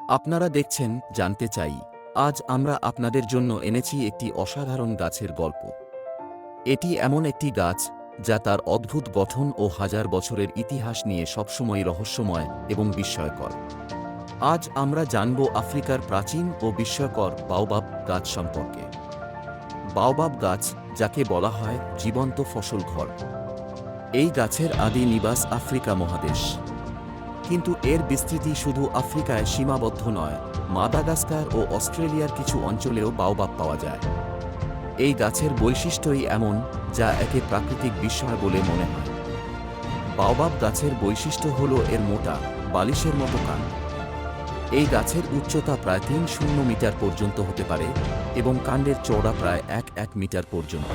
আপনারা দেখছেন জানতে চাই। আজ আমরা আপনাদের জন্য এনেছি একটি অসাধারণ গাছের গল্প। এটি এমন একটি গাছ যা তার অদ্ভুত গঠন ও হাজার বছরের ইতিহাস নিয়ে সবসময় রহস্যময় এবং বিস্ময়কর। আজ আমরা জানব আফ্রিকার প্রাচীন ও বিস্ময়কর বাওবাব গাছ সম্পর্কে। বাওবাব গাছ, যাকে বলা হয় জীবন্ত ফসল ঘর। এই গাছের আদি নিবাস আফ্রিকা মহাদেশ, কিন্তু এর বিস্তৃতি শুধু আফ্রিকায় সীমাবদ্ধ নয়। মাদাগাস্কার ও অস্ট্রেলিয়ার কিছু অঞ্চলেও বাওবাব পাওয়া যায়। এই গাছের বৈশিষ্ট্যই এমন যা একে প্রাকৃতিক বিস্ময় বলে মনে হয়। বাওবাব গাছের বৈশিষ্ট্য হল এর মোটা, বালিশের মতো কাণ্ড। এই গাছের উচ্চতা প্রায় ৩০ মিটার পর্যন্ত হতে পারে এবং কাণ্ডের চওড়া প্রায় ১ মিটার পর্যন্ত।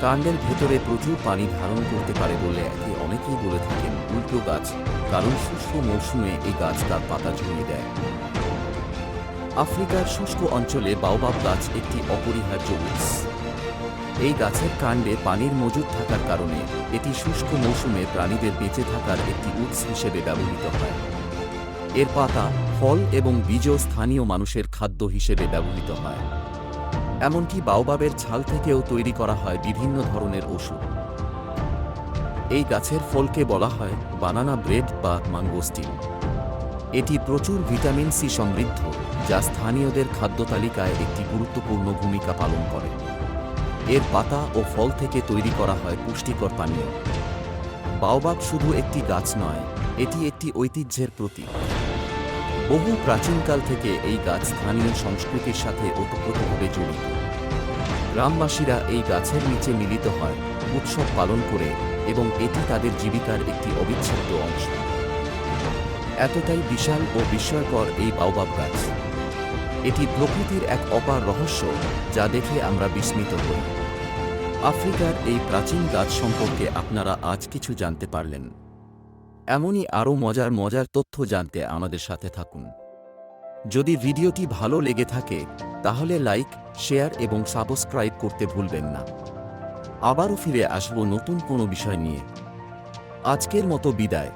কাণ্ডের ভেতরে প্রচুর পানি ধারণ করতে পারে বলে একে অনেকেই বলে থাকেন উল্টো গাছ, কারণ শুষ্ক মৌসুমে এই গাছ তার পাতা ঝরিয়ে দেয়। আফ্রিকার শুষ্ক অঞ্চলে বাওবাব গাছ একটি অপরিহার্য উৎস। এই গাছের কাণ্ডে পানির মজুদ থাকার কারণে এটি শুষ্ক মৌসুমে প্রাণীদের বেঁচে থাকার একটি উৎস হিসেবে ব্যবহৃত হয়। এর পাতা, ফল এবং বীজও স্থানীয় মানুষের খাদ্য হিসেবে ব্যবহৃত হয়। এমনকি বাওবাবের ছাল থেকেও তৈরি করা হয় বিভিন্ন ধরনের ওষুধ। এই গাছের ফলকে বলা হয় বানানা ব্রেড বা ম্যাঙ্গোস্টিন। এটি প্রচুর ভিটামিন সি সমৃদ্ধ, যা স্থানীয়দের খাদ্য তালিকায় একটি গুরুত্বপূর্ণ ভূমিকা পালন করে। এর পাতা ও ফল থেকে তৈরি করা হয় পুষ্টিকর পানীয়। বাওবাব শুধু একটি গাছ নয়, এটি একটি ঐতিহ্যের প্রতীক। বহু প্রাচীনকাল থেকে এই গাছ স্থানীয় সংস্কৃতির সাথে ওতপ্রোতভাবে জড়িত। গ্রামবাসীরা এই গাছের নিচে মিলিত হয়, উৎসব পালন করে, এবং এটি তাদের জীবিকার একটি অবিচ্ছেদ্য অংশ। এতটাই বিশাল ও বিস্ময়কর এই বাওবাব গাছ। এটি প্রকৃতির এক অপার রহস্য যা দেখে আমরা বিস্মিত হই। আফ্রিকার এই প্রাচীন গাছ সম্পর্কে আপনারা আজ কিছু জানতে পারলেন। এমনই আরও মজার মজার তথ্য জানতে আমাদের সাথে থাকুন। যদি ভিডিওটি ভালো লেগে থাকে তাহলে লাইক, শেয়ার এবং সাবস্ক্রাইব করতে ভুলবেন না। আবারও ফিরে আসব নতুন কোনো বিষয় নিয়ে। আজকের মতো বিদায়।